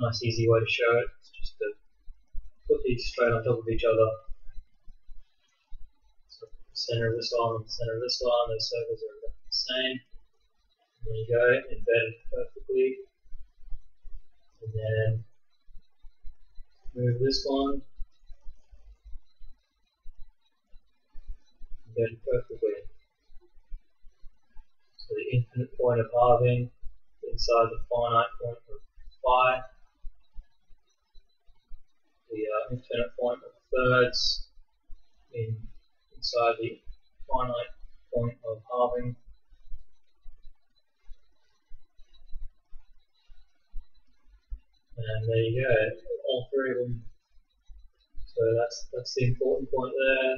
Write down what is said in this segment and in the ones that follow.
nice easy way to show it. It's just to put these straight on top of each other. So the center of this one and the center of this one, those circles are the same. And there you go, embedded perfectly. And then move this one, embedded perfectly. So the infinite point of halving inside the finite point of phi, the infinite point of thirds inside the finite point of halving, and there you go, all three of them. So that's the important point there.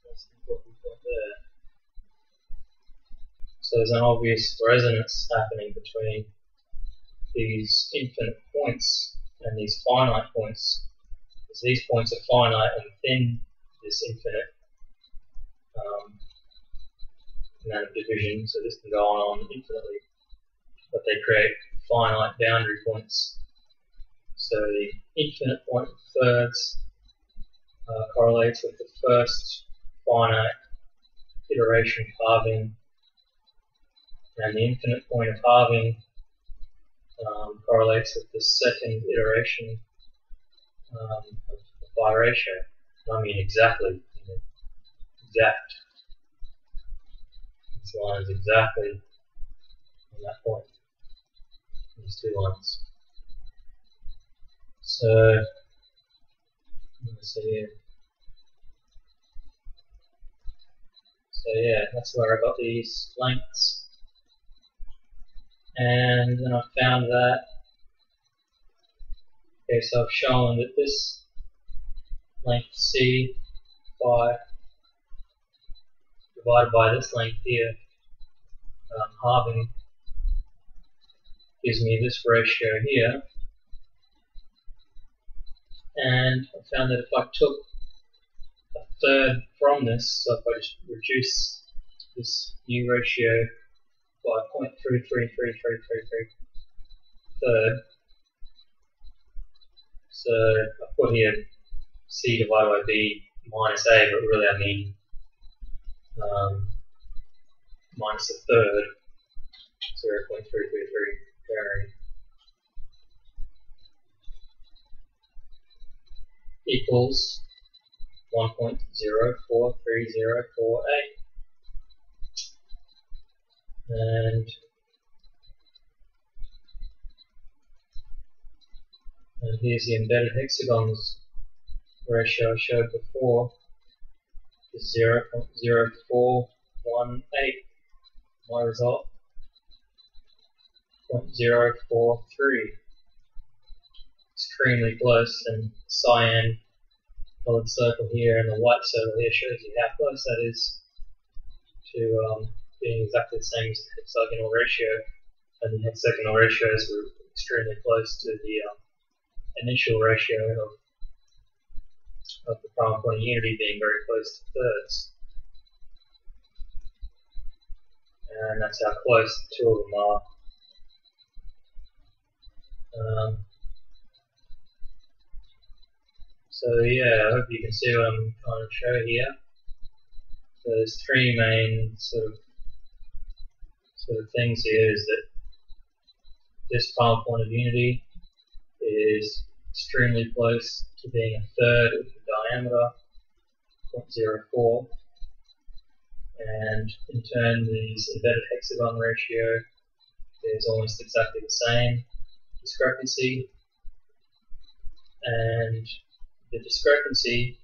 That's the important point there. So there's an obvious resonance happening between these infinite points and these finite points, because these points are finite and within this infinite amount of division, so this can go on infinitely, but they create finite boundary points. So the infinite point of thirds correlates with the first finite iteration of halving, and the infinite point of halving correlates with the second iteration of the phi ratio. I mean exactly, exact. This line is exactly on that point, these two lines. So, let's see here. So yeah, that's where I got these lengths. And then I found that, okay, so I've shown that this length C phi divided by this length here, halving, gives me this ratio here. And I found that if I took a third from this, so if I just reduce this new ratio by 0.333333 third, so I put here C divided by B minus A, but really I mean minus a third, 0.333 pairing, equals 1.043048. And here's the embedded hexagons ratio I showed before, is 0.0418. My result, 0.043. Extremely close, and cyan colored circle here and the white circle here shows you how close that is to being exactly the same as the hexagonal ratio, and the hexagonal ratios were extremely close to the initial ratio of the prime point of unity being very close to thirds. And that's how close the two of them are. So yeah, I hope you can see what I'm trying to show here. So there's three main sort of things here, is that this prime point of unity is extremely close to being a third of the diameter, 0.04, and in turn these embedded hexagon ratio is almost exactly the same discrepancy, and the discrepancy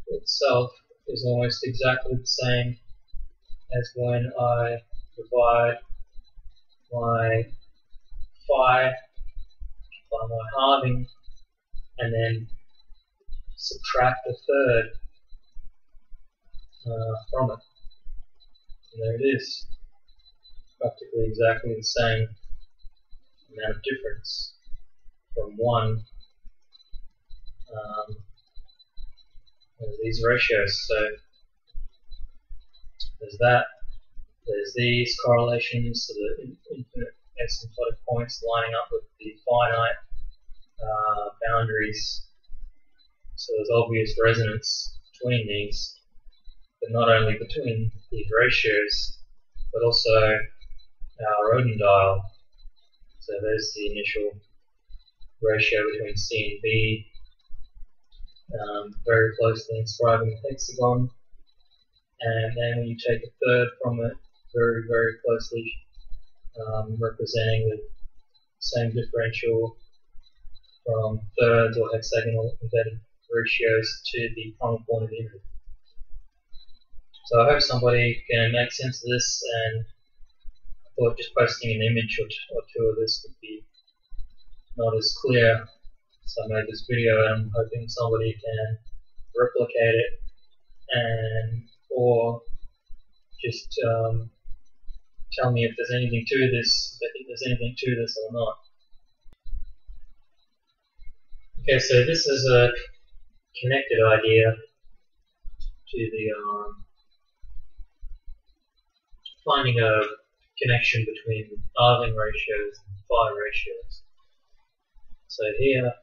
itself is almost exactly the same as when I divide my phi by my halving and then subtract a third from it. And there it is, practically exactly the same amount of difference from one these ratios. So there's that, there's these correlations, so the infinite asymptotic points lining up with the finite boundaries. So there's obvious resonance between these, but not only between these ratios, but also our Rodin Dial. So there's the initial ratio between C and B, very closely inscribing the hexagon, and then when you take a third from it, very, very closely representing the same differential from thirds or hexagonal embedded ratios to the primal point of the image. So I hope somebody can make sense of this, and I thought just posting an image or two of this would be not as clear. So I made this video, and I'm hoping somebody can replicate it and or just tell me if there's anything to this, or not. Okay, so this is a connected idea to the finding a connection between halving ratios and phi ratios. So here,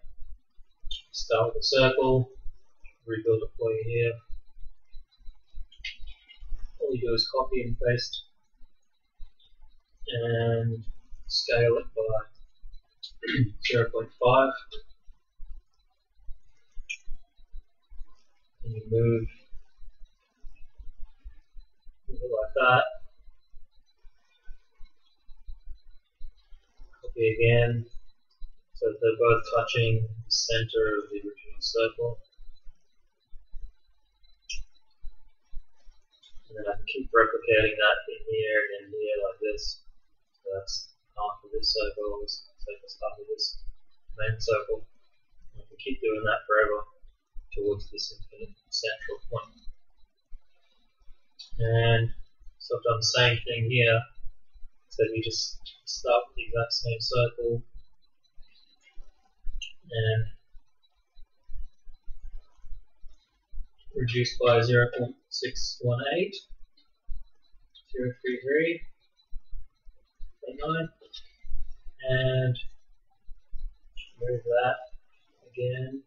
start with a circle, rebuild it for you here. All you do is copy and paste and scale it by 0.5. And you move it like that. Copy again, so that they're both touching the center of the original circle. And then I can keep replicating that in here and in here like this. So that's half of this circle, this circle's half of this main circle. I can keep doing that forever towards this infinite central point. And so I've done the same thing here. So we just start with the exact same circle and reduce by 0.618, 0.33, 0.9, and move that again.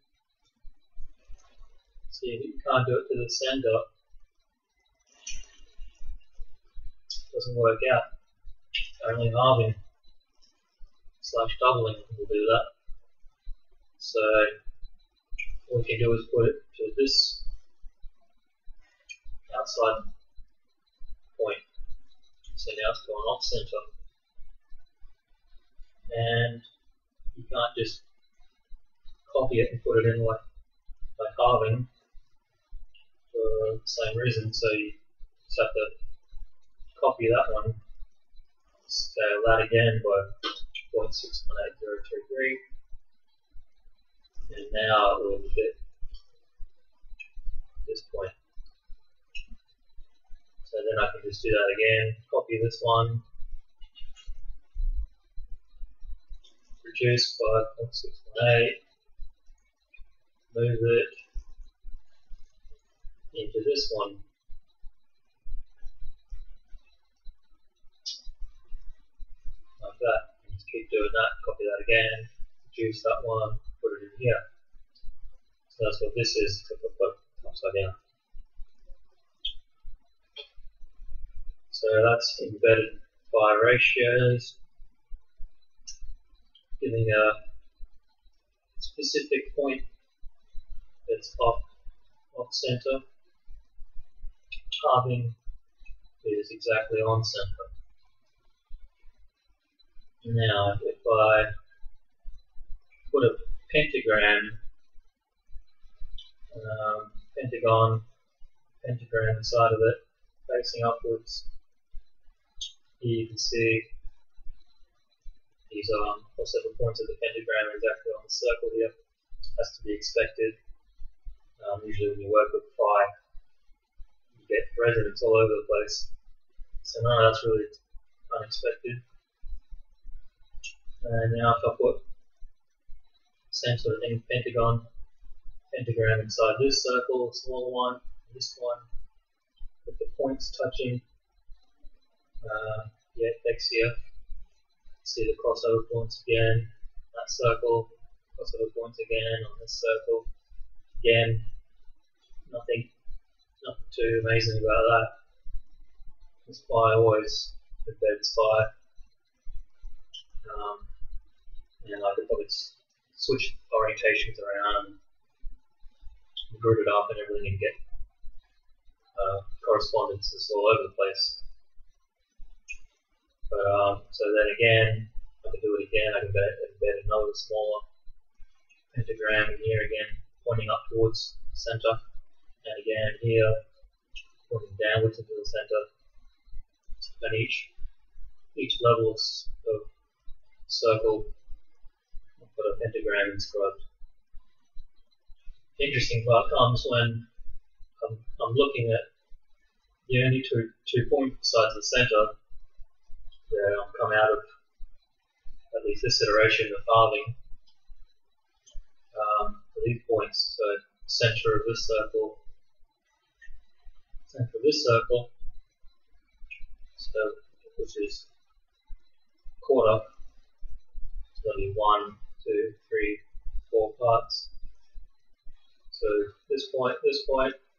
See if you can't do it to the center. It doesn't work out. Only halving / doubling will do that. So all we can do is put it to this outside point. So now it's going off center. And you can't just copy it and put it in like halving for the same reason. So you just have to copy that one, scale that again by 0.618033, and now it will fit this point. So then I can just do that again, copy this one, reduce by 0.618, move it into this one. Like that. And just keep doing that, copy that again, reduce that one, put it in here. So that's what this is, except I put it upside down. So that's embedded by ratios, giving a specific point that's off center. Halving is exactly on center. Now, if I put a pentagram, pentagram inside of it, facing upwards, here you can see these also the points of the pentagram are exactly on the circle here. Has to be expected. Usually when you work with phi, you get resonance all over the place. So no, that's really unexpected. And now if I put same sort of thing, pentagram inside this circle, a smaller one, this one, with the points touching, yeah, X here. See the crossover points again. that circle, crossover points again on this circle. Again, nothing too amazing about that. The spy always embed spy. And I could probably switch orientations around, group it up and everything, and get correspondences all over the place. But so then again, I can do it again. I can embed another smaller pentagram in here again, pointing up towards the center, and again here, pointing downwards into the center. And each level of circle, I'll put a pentagram inscribed. The interesting part comes when I'm looking at the only two points besides the center that I'll come out of at least this iteration of halving. For these points, so center of this circle, so which is quarter, so there'll be 1, 2, 3, 4 parts. So this point,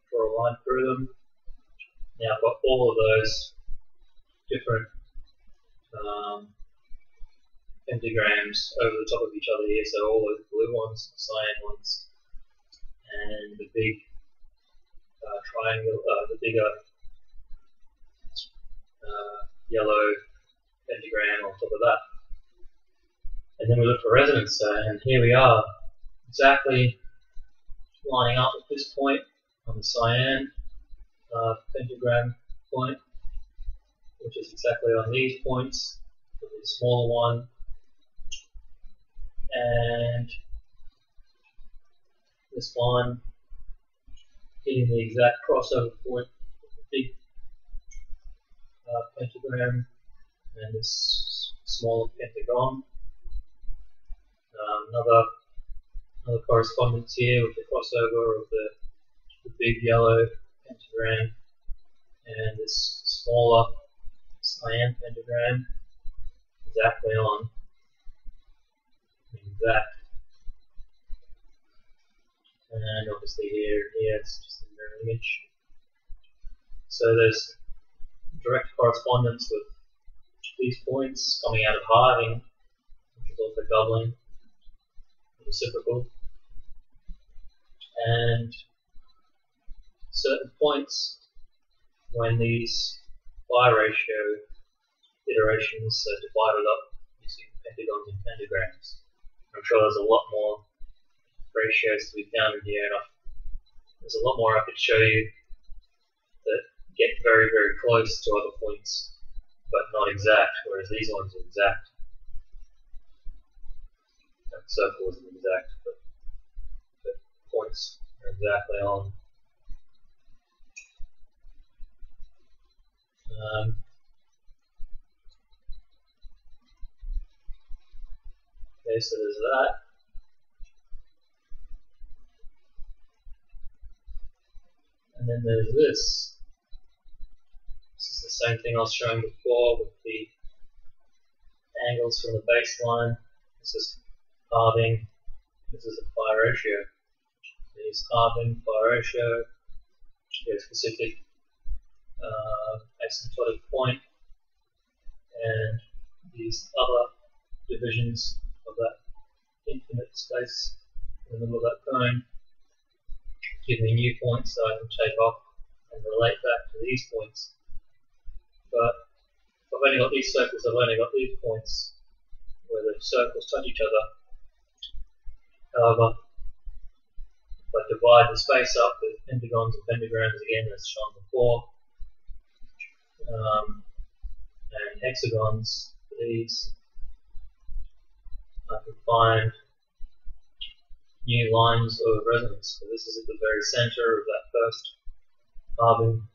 draw a line through them. Now I've got all of those different pentagrams over the top of each other here, so all those blue ones, cyan ones, and the big triangle, the bigger yellow pentagram on top of that. And then we look for resonance, and here we are, exactly lining up at this point on the cyan pentagram point, which is exactly on these points, the smaller one, and this one hitting the exact crossover point with the big pentagram and this smaller pentagon. Another correspondence here with the crossover of the big yellow pentagram and this smaller cyan pentagram, exactly on, exact. And obviously here it's just a mirror image. So there's direct correspondence with these points coming out of halving, which is also doubling, reciprocal, and certain points when these bi-ratio iterations are divided up using pentagons and pentagrams. I'm sure there's a lot more ratios to be found in here, and there's a lot more I could show you that get very, very close to other points, but not exact, whereas these ones are exact. That circle isn't exact, but the points are exactly on. Okay, so there's that. And then there's this. This is the same thing I was showing before with the angles from the baseline. This is halving. This is a pi ratio. These halving, pi ratio, a specific asymptotic point, and these other divisions of that infinite space in the middle of that cone give me new points that I can take off and relate back to these points. But if I've only got these circles, I've only got these points where the circles touch each other. However, if I divide the space up with pentagons and pentagrams again, as shown before, and hexagons for these, I can find new lines of resonance. So this is at the very center of that first halving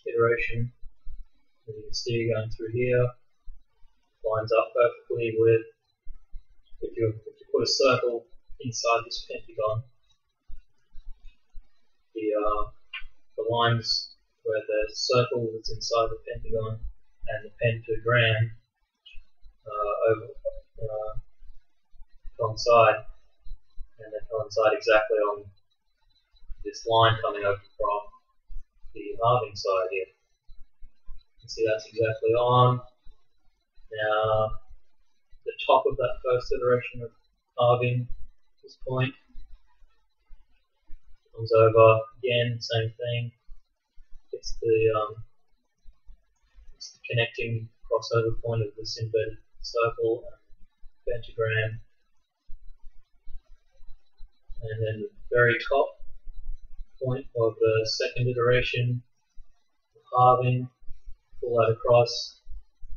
iteration. And you can see going through here, lines up perfectly with, if you put a circle inside this pentagon, the lines where the circle that's inside the pentagon and the pentagram coincide, and they coincide exactly on this line coming over from the halving side here. You can see that's exactly on. Now, the top of that first iteration of halving, this point, comes over again, same thing. It's the connecting crossover point of this embedded circle and pentagram. And then the very top point of the second iteration of halving, pull that across,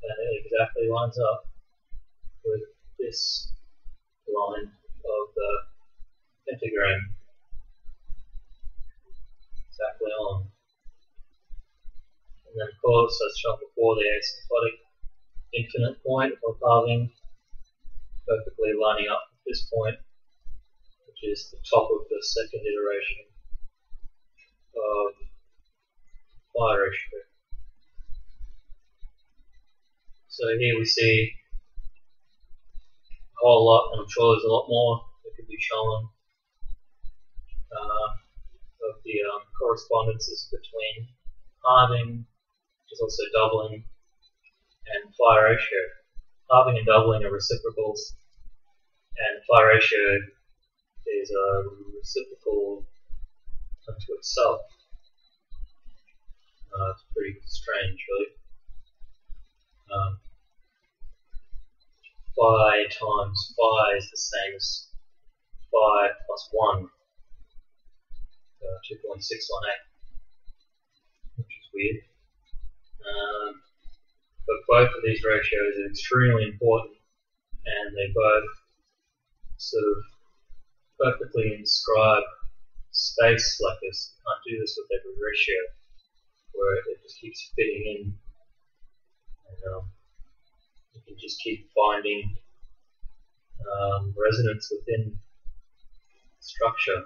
and it exactly lines up with this line of the pentagram. Exactly on. And then of course, as shown before, the asymptotic infinite point of halving, perfectly lining up with this point, which is the top of the second iteration of phi ratio. So here we see a whole lot, and I'm sure there's a lot more that could be shown of the correspondences between halving, which is also doubling, and phi ratio. Halving and doubling are reciprocals, and phi ratio is a reciprocal unto itself. It's pretty strange, really. Phi times phi is the same as phi plus 1, 2.618, which is weird. But both of these ratios are extremely important, and they both sort of perfectly inscribe space like this. You can't do this with every ratio, where it just keeps fitting in, and you can just keep finding resonance within structure.